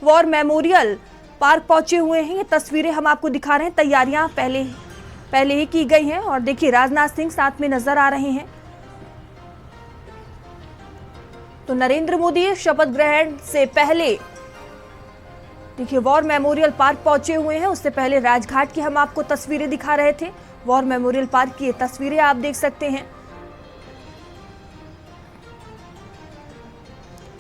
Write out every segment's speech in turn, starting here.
War memorial park पहुंचे हुए हैं। ये तस्वीरें हम आपको दिखा रहे हैं। तैयारियां पहले ही की गई हैं और देखिए राजनाथ सिंह साथ में नजर आ रहे हैं। तो नरेंद्र मोदी शपथ ग्रहण से पहले देखिए वॉर मेमोरियल पार्क पहुंचे हुए हैं। उससे पहले राजघाट की हम आपको तस्वीरें दिखा रहे थे। वॉर मेमोरियल पार्क की ये तस्वीरें आप देख सकते हैं।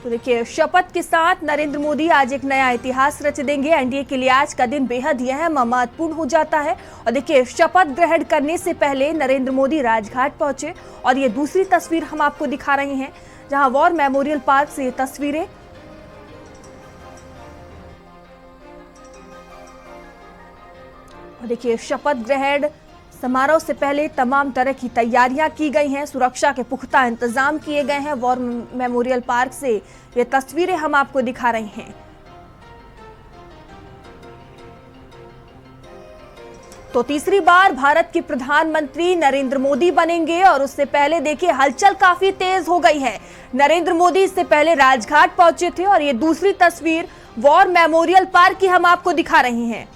तो देखिए शपथ के साथ नरेंद्र मोदी आज एक नया इतिहास रच देंगे। एनडीए के लिए आज का दिन बेहद यह महत्वपूर्ण हो जाता है। और देखिए शपथ ग्रहण करने से पहले नरेंद्र मोदी राजघाट पहुंचे और ये दूसरी तस्वीर हम आपको दिखा रहे हैं जहां वॉर मेमोरियल पार्क से ये तस्वीरें। और देखिए शपथ ग्रहण समारोह से पहले तमाम तरह की तैयारियां की गई हैं। सुरक्षा के पुख्ता इंतजाम किए गए हैं। वॉर मेमोरियल पार्क से ये तस्वीरें हम आपको दिखा रहे हैं। तो तीसरी बार भारत के प्रधानमंत्री नरेंद्र मोदी बनेंगे और उससे पहले देखिए हलचल काफी तेज हो गई है। नरेंद्र मोदी इससे पहले राजघाट पहुंचे थे और ये दूसरी तस्वीर वॉर मेमोरियल पार्क की हम आपको दिखा रहे हैं।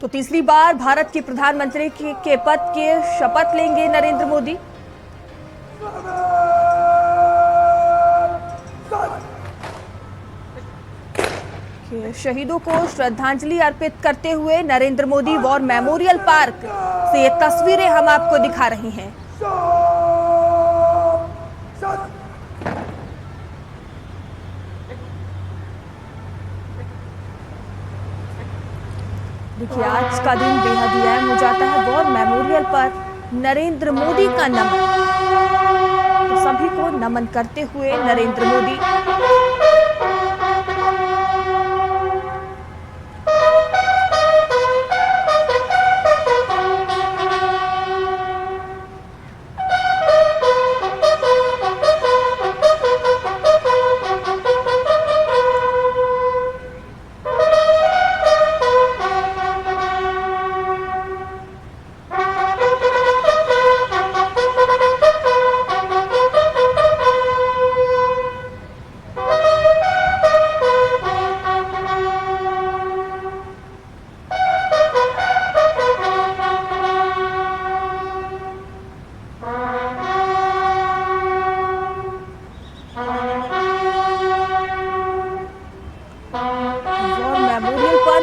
तो तीसरी बार भारत के प्रधानमंत्री के पद के शपथ लेंगे नरेंद्र मोदी। शहीदों को श्रद्धांजलि अर्पित करते हुए Narendra Modi war memorial park से ये तस्वीरें हम आपको दिखा रहे हैं। देखिए आज का दिन बेहद ही अहम हो जाता है। वॉर मेमोरियल पर नरेंद्र मोदी का नमन, तो सभी को नमन करते हुए नरेंद्र मोदी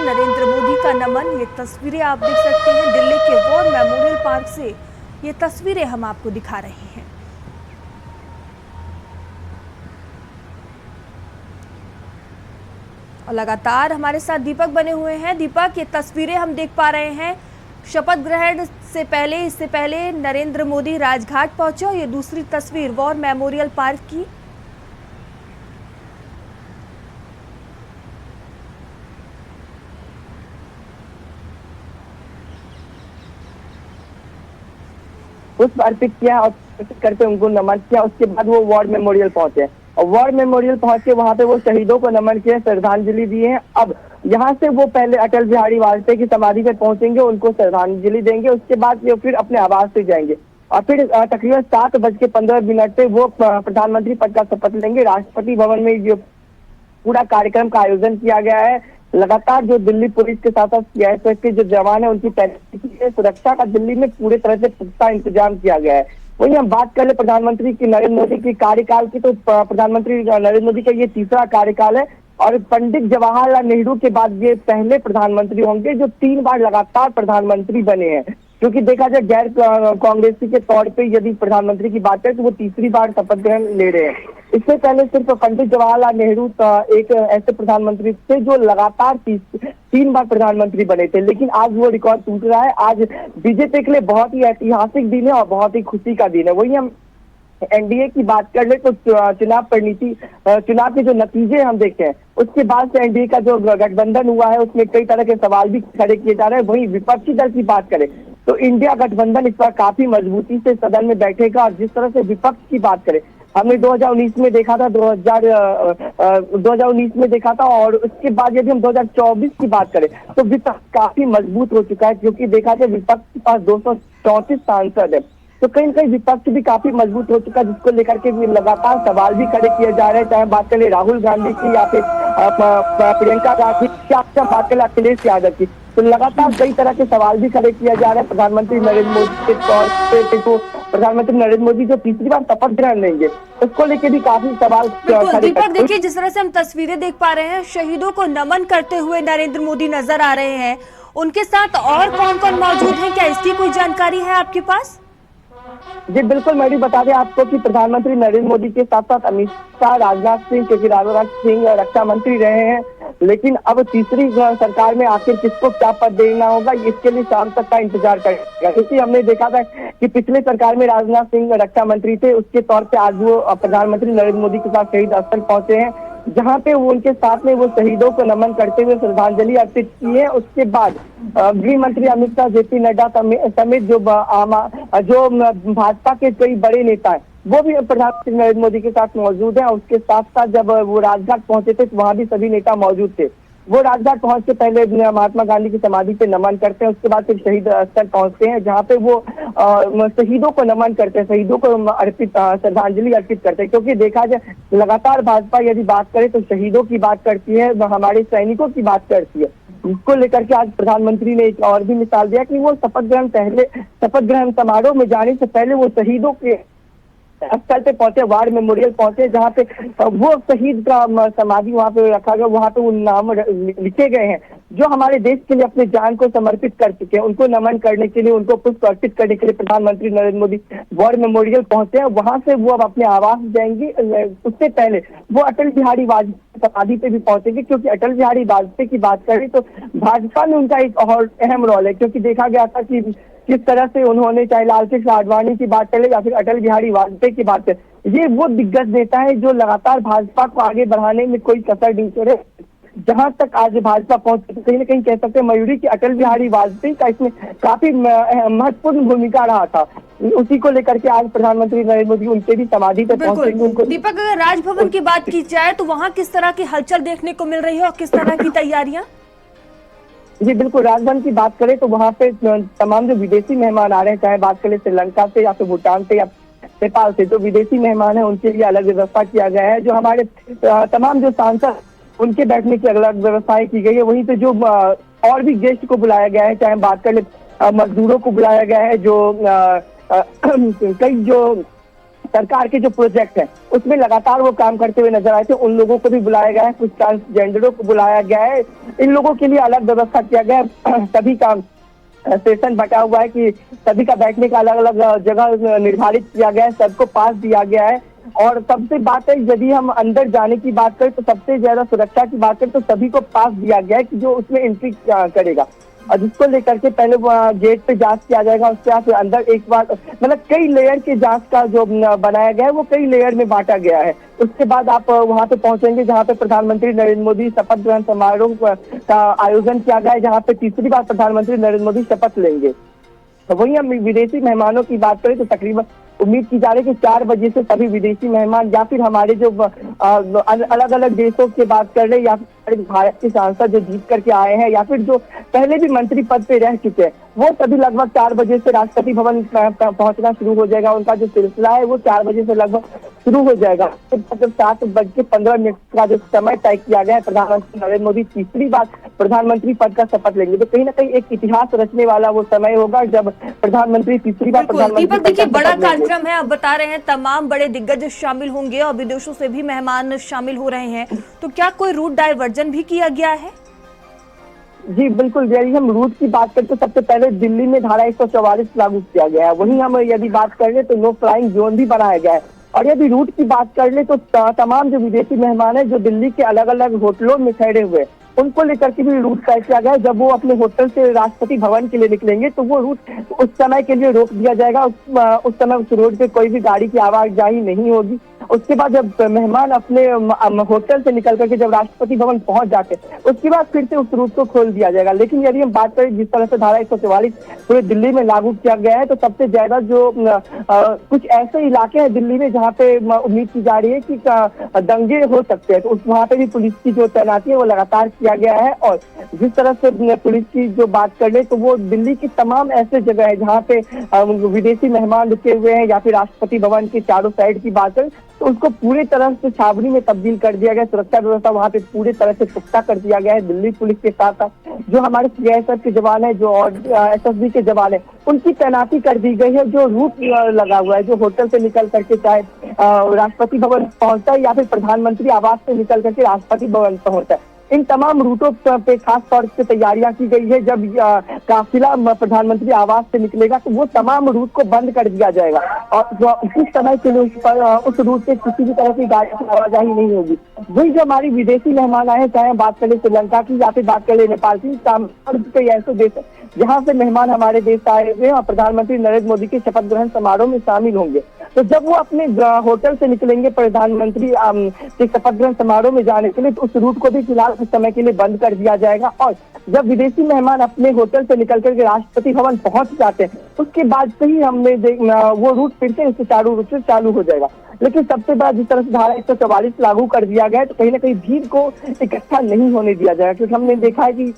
नरेंद्र मोदी का नमन। ये तस्वीरें आप देख सकते हैं दिल्ली के वॉर मेमोरियल पार्क से। ये तस्वीरें हम आपको दिखा रहे हैं। और लगातार हमारे साथ दीपक बने हुए हैं। दीपक, ये तस्वीरें हम देख पा रहे हैं शपथ ग्रहण से पहले, इससे पहले नरेंद्र मोदी राजघाट पहुंचे और ये दूसरी तस्वीर वॉर मेमोरियल पार्क की। पुष्प अर्पित किया और करके उनको नमन किया। उसके बाद वो वॉर मेमोरियल पहुंचे और वॉर मेमोरियल पहुंच के वहां पे वो शहीदों को नमन किए, श्रद्धांजलि दी है। अब यहाँ से वो पहले अटल बिहारी वाजपेयी की समाधि पे पहुंचेंगे, उनको श्रद्धांजलि देंगे। उसके बाद वो फिर अपने आवास पे जाएंगे और फिर तकरीबन 7:15 पे वो प्रधानमंत्री पद का शपथ लेंगे। राष्ट्रपति भवन में जो पूरा कार्यक्रम का आयोजन किया गया है। लगातार जो दिल्ली पुलिस के साथ साथ सीआईएसएफ के जो जवान है उनकी सुरक्षा का दिल्ली में पूरे तरह से पुख्ता इंतजाम किया गया है। वही हम बात कर ले प्रधानमंत्री की नरेंद्र मोदी की कार्यकाल की, तो प्रधानमंत्री नरेंद्र मोदी का ये तीसरा कार्यकाल है और पंडित जवाहरलाल नेहरू के बाद ये पहले प्रधानमंत्री होंगे जो 3 बार लगातार प्रधानमंत्री बने हैं। क्योंकि देखा जाए गैर कांग्रेसी के तौर पे यदि प्रधानमंत्री की बात करें तो वो तीसरी बार शपथ ग्रहण ले रहे हैं। इससे पहले सिर्फ पंडित जवाहरलाल नेहरू एक ऐसे प्रधानमंत्री थे जो लगातार 3 बार प्रधानमंत्री बने थे, लेकिन आज वो रिकॉर्ड टूट रहा है। आज बीजेपी के लिए बहुत ही ऐतिहासिक दिन है और बहुत ही खुशी का दिन है। वही हम एनडीए की बात कर ले तो चुनाव के जो नतीजे हम देखे हैं उसके बाद से एनडीए का जो गठबंधन हुआ है उसमें कई तरह के सवाल भी खड़े किए जा रहे हैं। वहीं विपक्षी दल की बात करें तो इंडिया गठबंधन इस बार काफी मजबूती से सदन में बैठेगा और जिस तरह से विपक्ष की बात करें हमने 2019 में देखा था, 2019 में देखा था। और उसके बाद यदि हम 2024 की बात करें तो विपक्ष काफी मजबूत हो चुका है, क्योंकि देखा जाए विपक्ष के पास 234 सांसद है। तो कहीं न कहीं विपक्ष भी काफी मजबूत हो चुका है, जिसको लेकर के भी लगातार सवाल भी खड़े किए जा रहे हैं, चाहे बात करें राहुल गांधी की या फिर प्रियंका गांधी की, या बात करें अखिलेश यादव की। तो लगातार कई तरह के सवाल भी खड़े किए जा रहे हैं प्रधानमंत्री नरेंद्र मोदी के तौर पे। तो प्रधानमंत्री नरेंद्र मोदी जो तीसरी बार शपथ ग्रहण लेंगे, उसको लेकर भी काफी सवाल खड़े। दीपक देखिए, जिस तरह से हम तस्वीरें देख पा रहे हैं, शहीदों को नमन करते हुए नरेंद्र मोदी नजर आ रहे हैं। उनके साथ और कौन कौन मौजूद हैं, क्या इसकी कोई जानकारी है आपके पास? जी बिल्कुल, मैं भी बता दें आपको कि प्रधानमंत्री नरेंद्र मोदी के साथ साथ अमित शाह, राजनाथ सिंह, क्योंकि राजनाथ सिंह रक्षा मंत्री रहे हैं, लेकिन अब तीसरी सरकार में आखिर किसको क्या पद देना होगा, इसके लिए शाम तक का इंतजार करेगा। क्योंकि हमने देखा था कि पिछले सरकार में राजनाथ सिंह रक्षा मंत्री थे, उसके तौर पे आज वो प्रधानमंत्री नरेंद्र मोदी के साथ शहीद स्थल पहुंचे हैं, जहां पे वो उनके साथ में वो शहीदों को नमन करते हुए श्रद्धांजलि अर्पित की है। उसके बाद गृह मंत्री अमित शाह, जेपी नड्डा समेत जो भाजपा के कई बड़े नेता हैं, वो भी प्रधानमंत्री नरेंद्र मोदी के साथ मौजूद है। उसके साथ साथ जब वो राजघाट पहुंचे थे तो वहां भी सभी नेता मौजूद थे। वो राजघाट पहुंच के पहले महात्मा गांधी की समाधि पे नमन करते हैं, उसके बाद फिर शहीद स्थल पहुंचते हैं, जहाँ पे वो शहीदों को नमन करते हैं, शहीदों को श्रद्धांजलि अर्पित करते हैं। क्योंकि देखा जाए लगातार भाजपा यदि बात करे तो शहीदों की बात करती है, हमारे सैनिकों की बात करती है। इसको लेकर के आज प्रधानमंत्री ने एक और भी मिसाल दिया कि वो शपथ ग्रहण समारोह में जाने से पहले वो शहीदों के स्थल पे पहुंचे, वार मेमोरियल पहुंचे, जहाँ पे वो शहीद का समाधि वहाँ पे रखा गया, वहाँ पे उन नाम लिखे गए हैं जो हमारे देश के लिए अपने जान को समर्पित कर चुके हैं। उनको नमन करने के लिए, उनको पुष्प अर्पित करने के लिए प्रधानमंत्री नरेंद्र मोदी वार मेमोरियल पहुंचे हैं। वहां से वो अब अपने आवास जाएंगे। उससे पहले वो अटल बिहारी वाजपेयी समाधि पे भी पहुंचेंगे, क्योंकि अटल बिहारी वाजपेयी की बात करें तो भाजपा में उनका एक और अहम रोल है। क्योंकि देखा गया था कि किस तरह से उन्होंने, चाहे लाल कृष्ण आडवाणी की बात करें या फिर अटल बिहारी वाजपेयी की बात करें, ये वो दिग्गज नेता है जो लगातार भाजपा को आगे बढ़ाने में कोई कसर नहीं छोड़े। जहां तक आज भाजपा पहुंचे, तो कहीं ना कहीं कह सकते हैं मयूरी की अटल बिहारी वाजपेयी का इसमें काफी महत्वपूर्ण भूमिका रहा था। उसी को लेकर के आज प्रधानमंत्री नरेंद्र मोदी उनके भी समाधि पे पहुंचेंगे। उनको दीपक, अगर राजभवन की बात की जाए तो वहाँ किस तरह की हलचल देखने को मिल रही है और किस तरह की तैयारियां? जी बिल्कुल, राजभवन की बात करें तो वहाँ पे तमाम जो विदेशी मेहमान आ रहे हैं, चाहे बात करें श्रीलंका से या फिर भूटान से या नेपाल से, जो विदेशी मेहमान है उनके लिए अलग व्यवस्था किया गया है। जो हमारे तमाम जो सांसद, उनके बैठने की अलग व्यवस्थाएं की गई है। वहीं पे जो और भी गेस्ट को बुलाया गया है, चाहे बात करें मजदूरों को बुलाया गया है, जो कई जो सरकार के जो प्रोजेक्ट है उसमें लगातार वो काम करते हुए नजर आए थे, उन लोगों को भी बुलाया गया है। कुछ ट्रांसजेंडरों को बुलाया गया है, इन लोगों के लिए अलग व्यवस्था किया गया है। सभी का सेशन बटा हुआ है कि सभी का बैठने का अलग अलग जगह निर्धारित किया गया है, सबको पास दिया गया है। और सबसे बात है, यदि हम अंदर जाने की बात करें तो सबसे ज्यादा सुरक्षा की बात करें तो सभी को पास दिया गया है कि जो उसमें एंट्री करेगा, और जिसको लेकर के पहले गेट पे जांच किया जाएगा, उसके बाद अंदर एक बार मतलब कई लेयर के जांच का जो बनाया गया है वो कई लेयर में बांटा गया है। उसके बाद आप वहां पे पहुंचेंगे जहां पे प्रधानमंत्री नरेंद्र मोदी शपथ ग्रहण समारोह का आयोजन किया गया है, जहां पे तीसरी बार प्रधानमंत्री नरेंद्र मोदी शपथ लेंगे। तो वहीं हम विदेशी मेहमानों की बात करें तो तकरीबन उम्मीद की जा रही है कि 4 बजे से सभी विदेशी मेहमान या फिर हमारे जो अलग अलग देशों की बात कर रहे हैं, या फिर भारत के सांसद जो जीत करके आए हैं, या फिर जो पहले भी मंत्री पद पे रह चुके हैं, वो सभी लगभग 4 बजे से राष्ट्रपति भवन पहुंचना शुरू हो जाएगा। उनका जो सिलसिला है वो 4 बजे से लगभग शुरू हो जाएगा। जब 7:15 का जो समय तय किया गया है, प्रधानमंत्री नरेंद्र मोदी तीसरी बार प्रधानमंत्री पद का शपथ लेंगे। तो कहीं ना कहीं एक इतिहास रचने वाला वो समय होगा जब प्रधानमंत्री तीसरी बार प्रधानमंत्री। देखिए, बड़ा कार्यक्रम है, आप बता रहे हैं तमाम बड़े दिग्गज शामिल होंगे और विदेशों से भी मेहमान शामिल हो रहे हैं, तो क्या कोई रूट डायवर्जन भी किया गया है? जी बिल्कुल, यदि हम रूट की बात करें तो सबसे पहले दिल्ली में धारा 144 लागू किया गया है। वहीं हम यदि बात कर ले तो नो फ्लाइंग जोन भी बनाया गया है। और यदि रूट की बात कर ले तो तमाम जो विदेशी मेहमान है जो दिल्ली के अलग अलग होटलों में ठहरे हुए, उनको लेकर के भी रूट तय किया गया है। जब वो अपने होटल से राष्ट्रपति भवन के लिए निकलेंगे तो वो रूट उस समय के लिए रोक दिया जाएगा। उस समय उस रोड पे कोई भी गाड़ी की आवाजाही नहीं होगी। उसके बाद जब मेहमान अपने होटल से निकल करके जब राष्ट्रपति भवन पहुंच जाते हैं, उसके बाद फिर से उस रूट को खोल दिया जाएगा। लेकिन यदि हम बात करें जिस तरह से धारा 144 पूरे दिल्ली में लागू किया गया है, तो सबसे ज्यादा जो कुछ ऐसे इलाके हैं दिल्ली में जहाँ पे उम्मीद की जा रही है कि दंगे हो सकते हैं, तो उस वहाँ पे भी पुलिस की जो तैनाती है वो लगातार किया गया है। और जिस तरह से पुलिस की जो बात कर ले, तो वो दिल्ली की तमाम ऐसे जगह है जहाँ पे विदेशी मेहमान रुके हुए हैं, या फिर राष्ट्रपति भवन के चारों साइड की बात करें तो उसको पूरी तरह से छावनी में तब्दील कर दिया गया। सुरक्षा व्यवस्था वहाँ पे पूरी तरह से पुख्ता कर दिया गया है। दिल्ली पुलिस के साथ साथ जो हमारे सीआईएसएफ के जवान है, जो और एसएसबी के जवान है, उनकी तैनाती कर दी गई है। जो रूट लगा हुआ है, जो होटल से निकल करके चाहे राष्ट्रपति भवन पहुंचता है या फिर प्रधानमंत्री आवास से निकल करके राष्ट्रपति भवन पहुंचता है, इन तमाम रूटों पे खास तौर से तैयारियां की गई है। जब काफिला प्रधानमंत्री आवास से निकलेगा तो वो तमाम रूट को बंद कर दिया जाएगा और कुछ समय के लिए उस रूट से किसी भी तरह की गाड़ी की आवाजाही नहीं होगी। वही जो हमारी विदेशी मेहमान आए, चाहे बात करें श्रीलंका की या फिर बात करें नेपाल की, कई ऐसे देश है जहाँ से मेहमान हमारे देश आए हुए हैं और प्रधानमंत्री नरेंद्र मोदी के शपथ ग्रहण समारोह में शामिल होंगे। तो जब वो अपने होटल से निकलेंगे प्रधानमंत्री के शपथ ग्रहण समारोह में जाने के लिए, तो उस रूट को भी फिलहाल कुछ समय के लिए बंद कर दिया जाएगा। और जब विदेशी मेहमान अपने होटल से निकल करके राष्ट्रपति भवन पहुंच जाते हैं, उसके बाद से ही वो रूट फिर से सुचारू रूप से चालू हो जाएगा। लेकिन सबसे बड़ा जिस तरह से धारा 144 लागू कर दिया गया है, तो कहीं ना कहीं भीड़ को इकट्ठा नहीं होने दिया जाएगा, क्योंकि हमने देखा है कि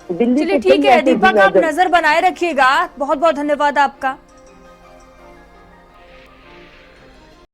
दिल्ली। चलिए ठीक है दीपक, आप नजर बनाए रखिएगा। बहुत बहुत धन्यवाद आपका।